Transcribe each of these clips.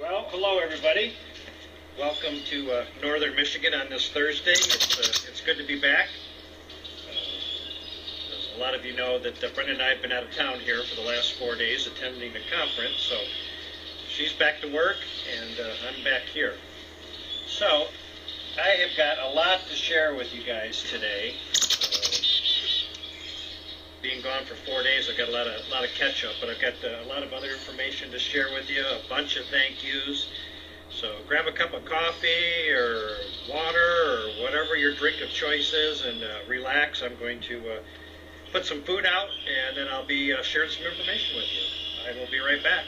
Well, hello everybody. Welcome to Northern Michigan on this Thursday. It's good to be back. As a lot of you know that Brenda and I have been out of town here for the last 4 days attending a conference, so she's back to work and I'm back here. So I have got a lot to share with you guys today. Being gone for 4 days, I've got a lot of catch up, but I've got a lot of other information to share with you, a bunch of thank yous. So grab a cup of coffee or water or whatever your drink of choice is and relax. I'm going to put some food out and then I'll be sharing some information with you. I will be right back.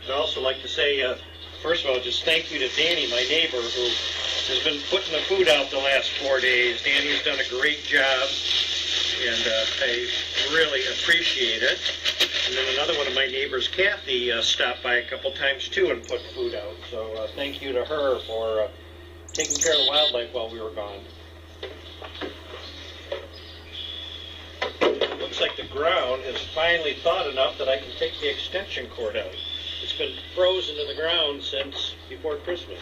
I'd also like to say, first of all, just thank you to Danny, my neighbor, who has been putting the food out the last 4 days. Danny has done a great job, and I really appreciate it. And then another one of my neighbors, Kathy, stopped by a couple times too and put food out. So thank you to her for taking care of the wildlife while we were gone. Looks like the ground has finally thawed enough that I can take the extension cord out. It's been frozen to the ground since before Christmas.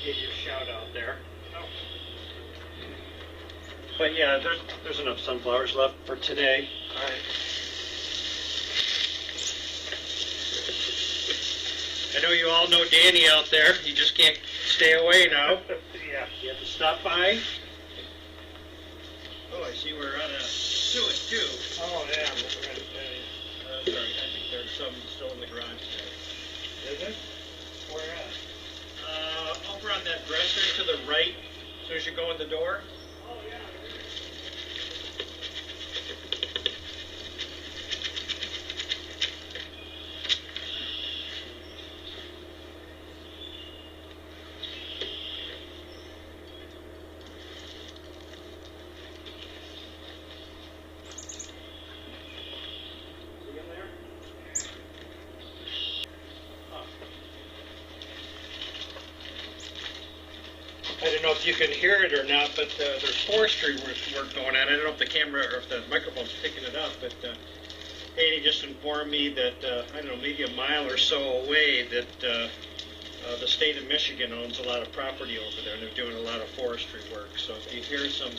Give you a shout out there. But yeah, there's enough sunflowers left for today. All right. I know you all know Danny out there. You just can't stay away now. Yeah, you have to stop by. Oh, I see we're on a suet too. Oh yeah, I'm going to tell you. Sorry, I think there's some still in the garage there. Is it? Where at? Over on that dresser to the right, as soon as you go in the door. Oh, yeah. See in there? I don't know if you can hear it or not, but there's forestry work going on. I don't know if the camera or if the microphone's picking it up, but Danny just informed me that, I don't know, maybe a mile or so away that the state of Michigan owns a lot of property over there, and they're doing a lot of forestry work. So if you hear some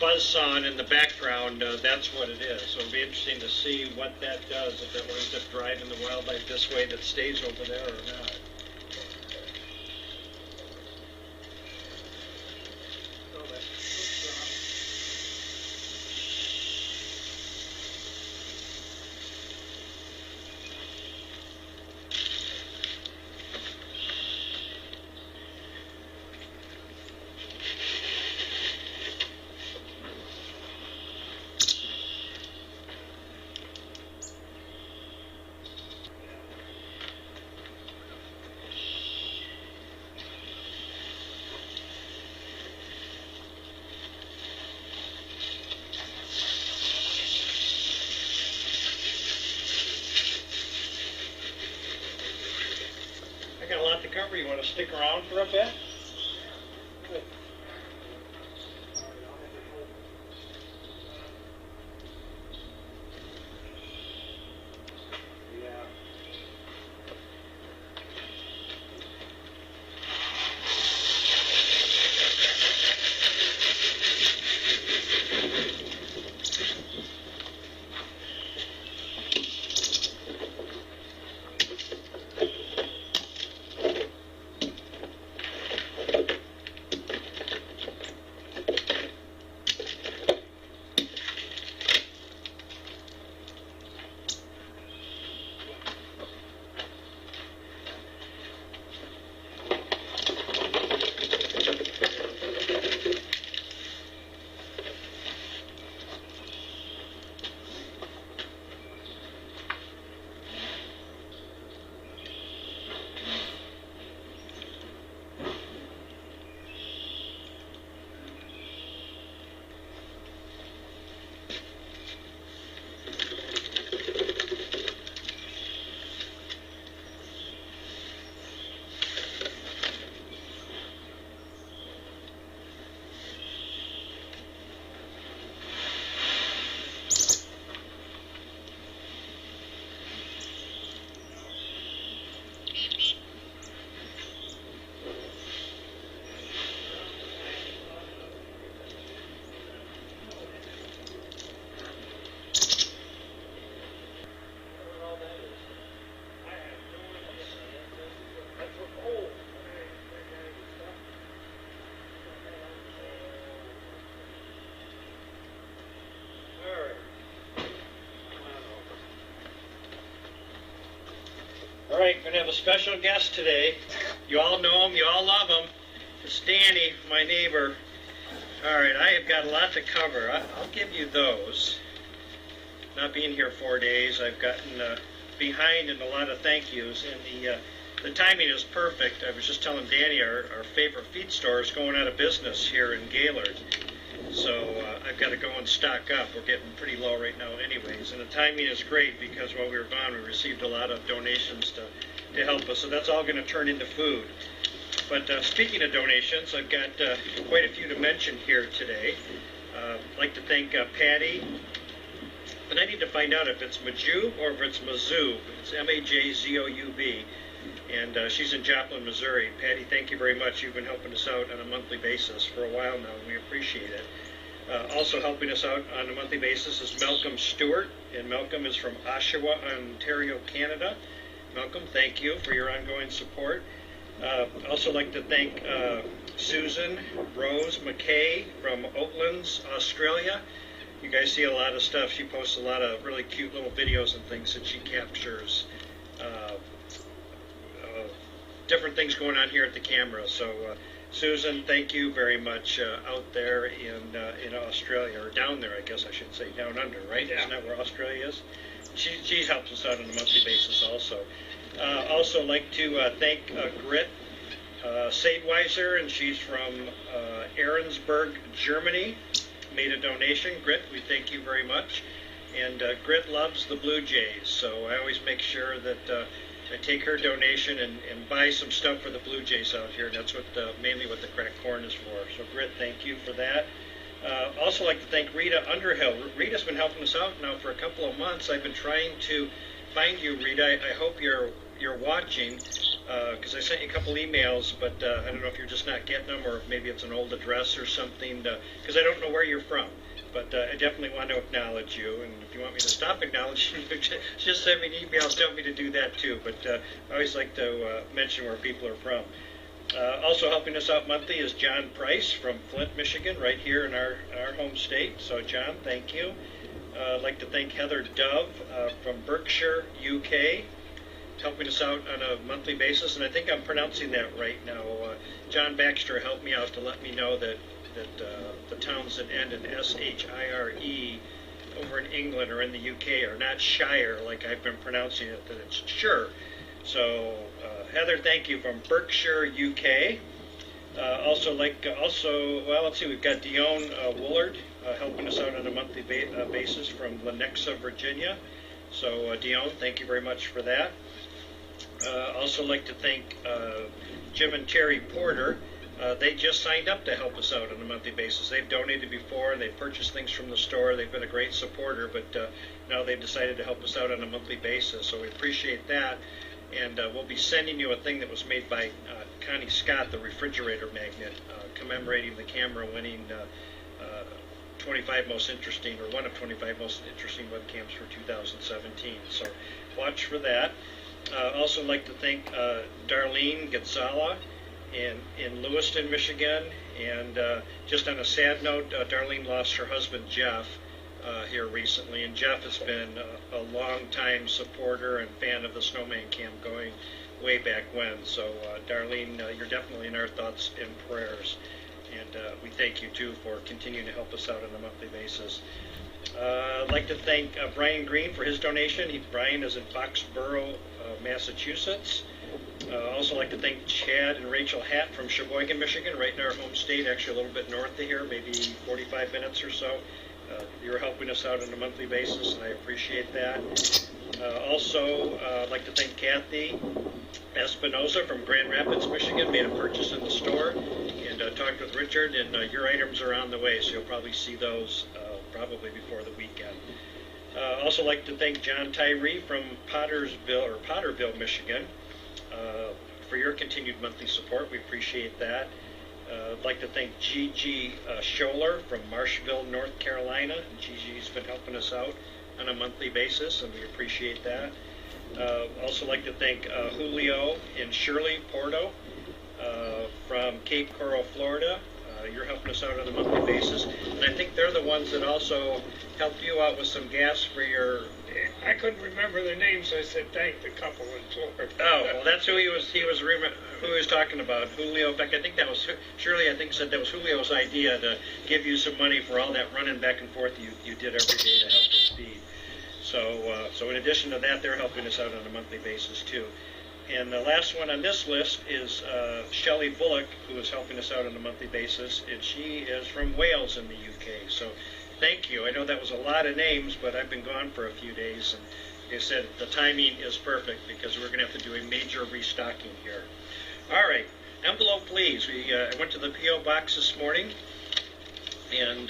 buzz saw in the background, that's what it is. So it'll be interesting to see what that does, if it winds up driving the wildlife this way that stays over there or not. Got a lot to cover. You want to stick around for a bit? Good. All right, we're going to have a special guest today. You all know him, you all love him. It's Danny, my neighbor. All right, I have got a lot to cover. I'll give you those. Not being here 4 days, I've gotten behind in a lot of thank yous, and the timing is perfect. I was just telling Danny our favorite feed store is going out of business here in Gaylord. So I've got to go and stock up. We're getting pretty low right now anyways. And the timing is great because while we were gone, we received a lot of donations to help us. So that's all going to turn into food. But speaking of donations, I've got quite a few to mention here today. I'd like to thank Patty. And I need to find out if it's Majou or if it's Mazoo. It's M-A-J-Z-O-U-B. And she's in Joplin, Missouri. Patty, thank you very much. You've been helping us out on a monthly basis for a while now, and we appreciate it. Also helping us out on a monthly basis is Malcolm Stewart, and Malcolm is from Oshawa, Ontario, Canada. Malcolm, thank you for your ongoing support. Also like to thank Susan Rose McKay from Oatlands, Australia. You guys see a lot of stuff. She posts a lot of really cute little videos and things that she captures. Different things going on here at the camera. So Susan, thank you very much out there in Australia, or down there, I guess I should say, down under, right? Yeah. Isn't that where Australia is? She helps us out on a monthly basis also. Also like to thank Grit Sadeweiser, and she's from Ahrensburg, Germany. Made a donation. Grit, we thank you very much. And Grit loves the Blue Jays, so I always make sure that I take her donation and buy some stuff for the Blue Jays out here. That's what mainly what the cracked corn is for. So Grit, thank you for that. Also like to thank Rita Underhill. Rita's been helping us out now for a couple of months. I've been trying to find you, Rita. I hope you're watching, because I sent you a couple emails, but I don't know if you're just not getting them, or if maybe it's an old address or something, because I don't know where you're from. But I definitely want to acknowledge you, and if you want me to stop acknowledging you, just send me an email, tell me to do that too. But I always like to mention where people are from. Also helping us out monthly is John Price from Flint, Michigan, right here in our home state. So John, thank you. I'd like to thank Heather Dove from Berkshire, UK, helping us out on a monthly basis, and I think I'm pronouncing that right now. John Baxter helped me out to let me know that the towns that end in S-H-I-R-E over in England or in the UK are not Shire like I've been pronouncing it, that it's Sure. So Heather, thank you from Berkshire, UK. Also, well, let's see, we've got Dion Woolard helping us out on a monthly basis from Lenexa, Virginia. So Dion, thank you very much for that. Also like to thank Jim and Terry Porter. They just signed up to help us out on a monthly basis. They've donated before, they've purchased things from the store, they've been a great supporter, but now they've decided to help us out on a monthly basis, so we appreciate that. And we'll be sending you a thing that was made by Connie Scott, the refrigerator magnet, commemorating the camera winning 25 most interesting, or one of 25 most interesting webcams for 2017. So watch for that. Also like to thank Darlene Gonzala in Lewiston, Michigan. And just on a sad note, Darlene lost her husband, Jeff, here recently. And Jeff has been a long-time supporter and fan of the Snowman Cam going way back when. So, Darlene, you're definitely in our thoughts and prayers. And we thank you, too, for continuing to help us out on a monthly basis. I'd like to thank Brian for his donation. Brian is in Foxborough, Massachusetts. Also like to thank Chad and Rachel Hatt from Sheboygan, Michigan, right in our home state, actually a little bit north of here, maybe 45 minutes or so. You're helping us out on a monthly basis, and I appreciate that. Also, I'd like to thank Kathy Espinoza from Grand Rapids, Michigan, made a purchase in the store, and talked with Richard, and your items are on the way, so you'll probably see those probably before the weekend. Also like to thank John Tyree from Potterville, Michigan, for your continued monthly support. We appreciate that. I'd like to thank Gigi Scholler from Marshville, North Carolina. Gigi's been helping us out on a monthly basis, and we appreciate that. Also like to thank Julio and Shirley Porto from Cape Coral, Florida. You're helping us out on a monthly basis, and I think they're the ones that also helped you out with some gas for your... I couldn't remember their names, so I said thank the couple in Florida. Oh, well, that's who he was talking about. Julio. In fact, I think that was Shirley. I think said that was Julio's idea to give you some money for all that running back and forth you did every day to help us feed. So in addition to that, they're helping us out on a monthly basis too. And the last one on this list is Shelley Bullock, who is helping us out on a monthly basis, and she is from Wales in the UK. So thank you. I know that was a lot of names, but I've been gone for a few days, and they said the timing is perfect because we're going to have to do a major restocking here. All right, envelope please. I went to the P.O. box this morning and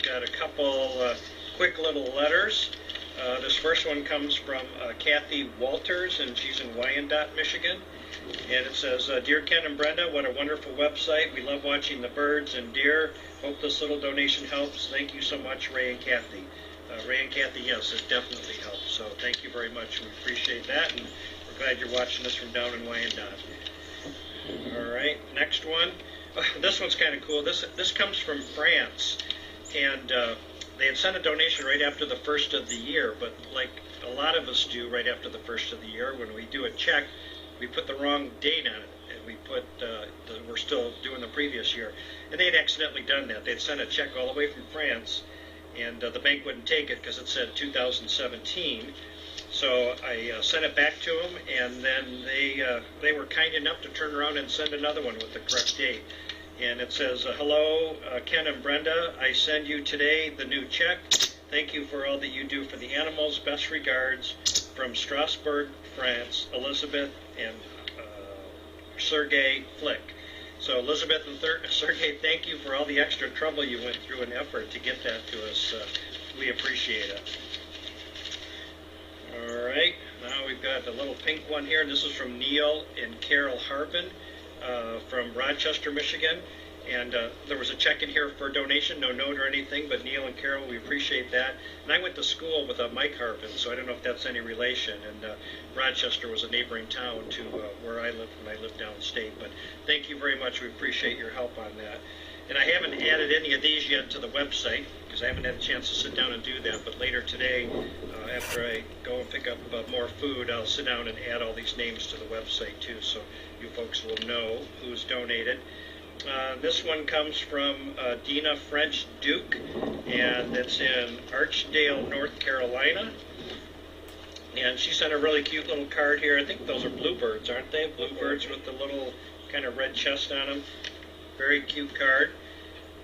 got a couple quick little letters. This first one comes from Kathy Walters, and she's in Wyandotte, Michigan. And it says, Dear Ken and Brenda, what a wonderful website. We love watching the birds and deer. Hope this little donation helps. Thank you so much, Ray and Kathy. Ray and Kathy, yes, it definitely helps. So thank you very much. We appreciate that, and we're glad you're watching us from down in Wyandotte. All right, next one. This one's kind of cool. This comes from France, and they had sent a donation right after the first of the year, but like a lot of us do right after the first of the year, when we do a check, we put the wrong date on it, and we put we're still doing the previous year. And they'd accidentally done that. They'd sent a check all the way from France, and the bank wouldn't take it because it said 2017. So I sent it back to them, and then they were kind enough to turn around and send another one with the correct date. And it says, hello, Ken and Brenda, I send you today the new check. Thank you for all that you do for the animals. Best regards from Strasbourg, France, Elizabeth and Sergey Flick. So Elizabeth and Sergey, thank you for all the extra trouble you went through and effort to get that to us. We appreciate it. All right, now we've got a little pink one here. This is from Neil and Carol Harbin from Rochester, Michigan. And there was a check in here for a donation, no note or anything, but Neil and Carol, we appreciate that. And I went to school with Mike Harvin, so I don't know if that's any relation. And Rochester was a neighboring town to where I lived when I lived downstate. But thank you very much. We appreciate your help on that. And I haven't added any of these yet to the website because I haven't had a chance to sit down and do that. But later today, after I go and pick up more food, I'll sit down and add all these names to the website too, so you folks will know who's donated. This one comes from Dina French Duke, and it's in Archdale, North Carolina. And she sent a really cute little card here. I think those are bluebirds, aren't they? Bluebirds with the little kind of red chest on them. Very cute card.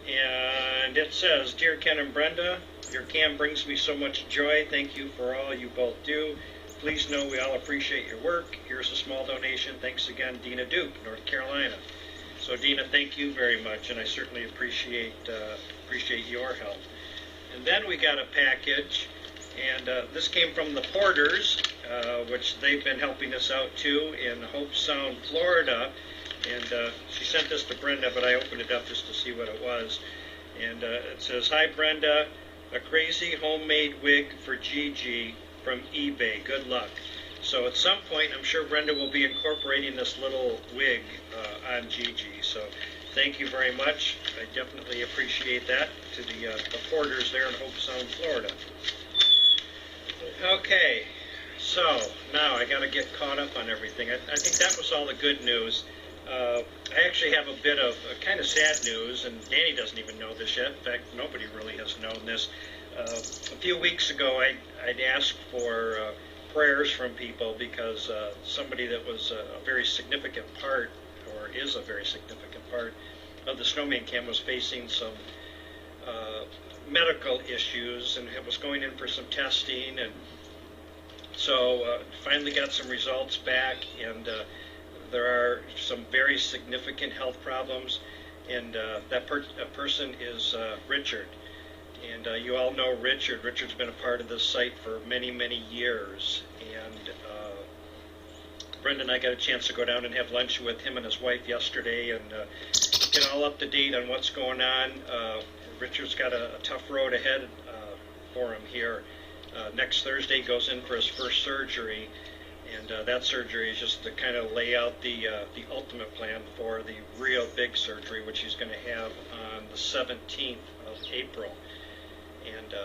And it says, "Dear Ken and Brenda, your cam brings me so much joy. Thank you for all you both do. Please know we all appreciate your work. Here's a small donation. Thanks again, Dina Duke, North Carolina." So Dina, thank you very much, and I certainly appreciate your help. And then we got a package, and this came from the Porters, which they've been helping us out too in Hope Sound, Florida. And she sent this to Brenda, but I opened it up just to see what it was. And it says, "Hi Brenda, a crazy homemade wig for Gigi from eBay. Good luck." So at some point, I'm sure Brenda will be incorporating this little wig on Gigi. So thank you very much. I definitely appreciate that to the Porters there in Hope Sound, Florida. Okay, so now I got to get caught up on everything. I think that was all the good news. I actually have a bit of kind of sad news, and Danny doesn't even know this yet. In fact, nobody really has known this. A few weeks ago, I'd asked for prayers from people because somebody that was a very significant part, or is a very significant part, of the Snowman Cam was facing some medical issues and was going in for some testing. And so finally got some results back, and there are some very significant health problems, and that person is Richard. And you all know Richard. Richard's been a part of this site for many, many years. And Brenda and I got a chance to go down and have lunch with him and his wife yesterday and get all up to date on what's going on. Richard's got a tough road ahead for him here. Next Thursday he goes in for his first surgery. And that surgery is just to kind of lay out the ultimate plan for the real big surgery, which he's going to have on the 17th of April. And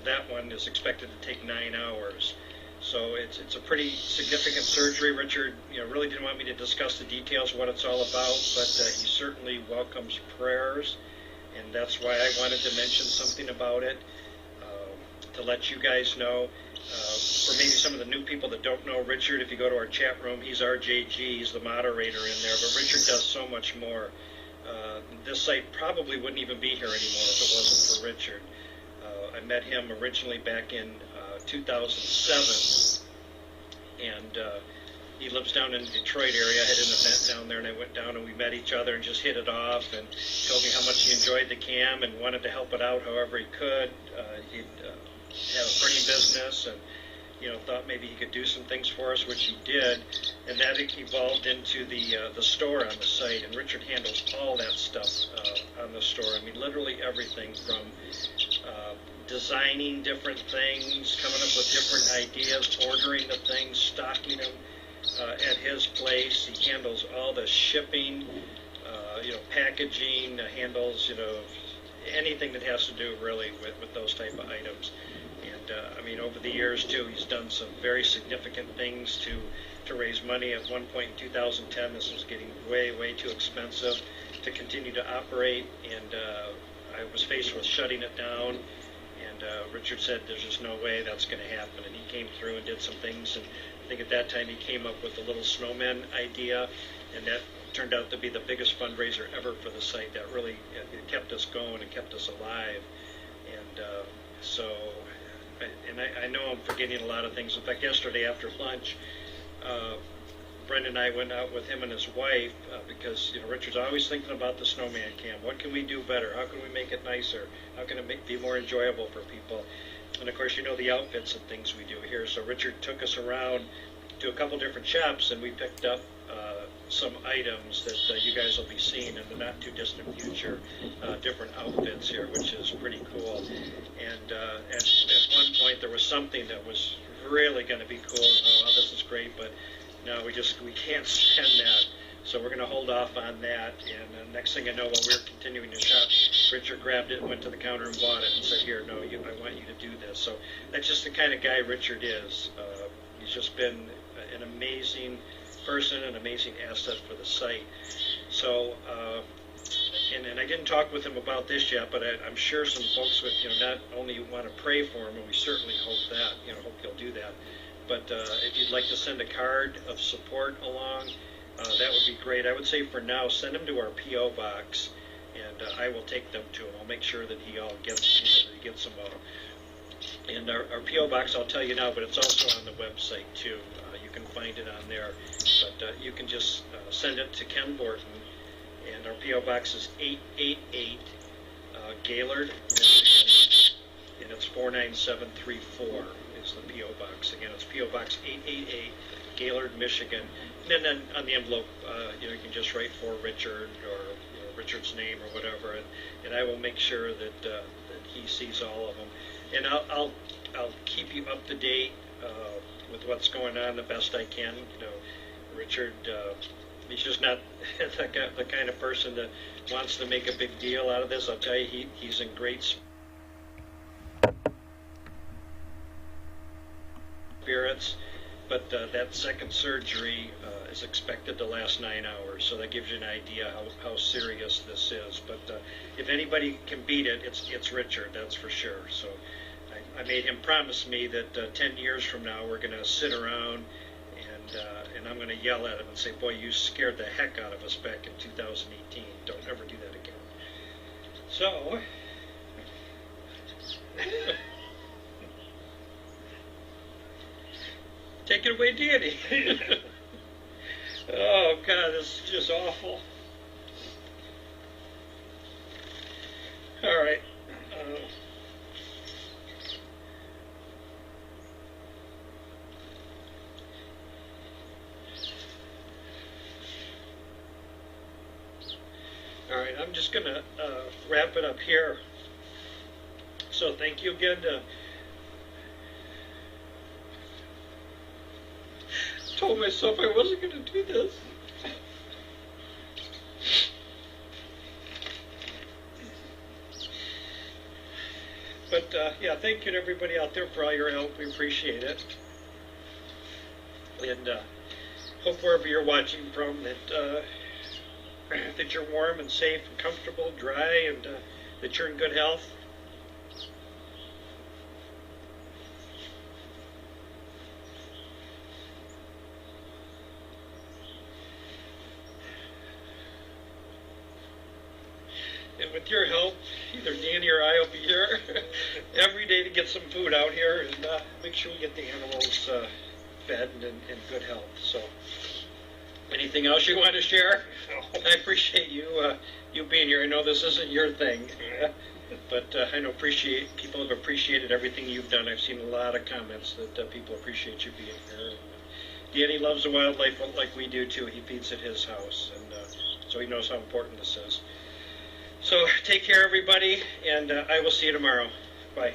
that one is expected to take 9 hours. So it's a pretty significant surgery. Richard, really didn't want me to discuss the details of what it's all about, but he certainly welcomes prayers, and that's why I wanted to mention something about it to let you guys know. For maybe some of the new people that don't know Richard, if you go to our chat room, he's RJG, he's the moderator in there, but Richard does so much more. This site probably wouldn't even be here anymore if it wasn't for Richard. I met him originally back in 2007, and he lives down in the Detroit area. I had an event down there, and I went down and we met each other and just hit it off, and told me how much he enjoyed the cam and wanted to help it out however he could. He'd had a printing business, and thought maybe he could do some things for us, which he did, and that evolved into the store on the site. And Richard handles all that stuff on the store. I mean, literally everything from designing different things, coming up with different ideas, ordering the things, stocking them at his place. He handles all the shipping, packaging, handles anything that has to do really with those type of items. And over the years too, he's done some very significant things to raise money. At one point in 2010, this was getting way too expensive to continue to operate, and I was faced with shutting it down. And Richard said, "There's just no way that's going to happen." And he came through and did some things. And I think at that time he came up with the little snowman idea, and that turned out to be the biggest fundraiser ever for the site. That really it kept us going and kept us alive. And I know I'm forgetting a lot of things. In fact, yesterday after lunch, Brenda and I went out with him and his wife because Richard's always thinking about the Snowman Cam. What can we do better? How can we make it nicer? How can it be more enjoyable for people? And of course, the outfits and things we do here. So Richard took us around to a couple different shops, and we picked up some items that you guys will be seeing in the not too distant future, different outfits here, which is pretty cool. And at one point there was something that was really going to be cool. Oh, this is great, but no, we can't spend that. So we're going to hold off on that. And next thing I know, while we were continuing to shop, Richard grabbed it and went to the counter and bought it and said, "Here, no, I want you to do this." So that's just the kind of guy Richard is. He's just been an amazing person, an amazing asset for the site. So, and I didn't talk with him about this yet, but I'm sure some folks would, not only want to pray for him, and we certainly hope that, hope he'll do that, but if you'd like to send a card of support along, that would be great. I would say for now, send them to our P.O. box, and I will take them to him. I'll make sure that he all gets, that he gets them all. And our P.O. box, I'll tell you now, but it's also on the website too. You can find it on there. But you can just send it to Ken Borton. And our P.O. box is 888 Gaylord, Michigan. And it's 49734 is the P.O. box. Again, it's P.O. box 888 Gaylord, Michigan. And then on the envelope, you can just write for Richard or Richard's name or whatever. And I will make sure that that he sees all of them. And I'll keep you up to date with what's going on the best I can. Richard, he's just not the kind of person that wants to make a big deal out of this. I'll tell you, he's in great spirits. But that second surgery is expected to last 9 hours, so that gives you an idea how serious this is. But if anybody can beat it, it's Richard, that's for sure. So I made him promise me that 10 years from now we're going to sit around and I'm going to yell at him and say, "Boy, you scared the heck out of us back in 2018. Don't ever do that again." So. Take it away, Danny. Oh, God, this is just awful. All right. All right, I'm just going to wrap it up here. So thank you again to... told myself I wasn't going to do this. But yeah, thank you to everybody out there for all your help. We appreciate it. And hope wherever you're watching from that that you're warm and safe and comfortable, dry, and that you're in good health. And with your help, either Danny or I will be here every day to get some food out here and make sure we get the animals fed and in good health. So, anything else you want to share? No. I appreciate you you being here. I know this isn't your thing, but I know people have appreciated everything you've done. I've seen a lot of comments that people appreciate you being here. Danny loves the wildlife like we do too. He feeds at his house, and so he knows how important this is. So take care, everybody, and I will see you tomorrow. Bye.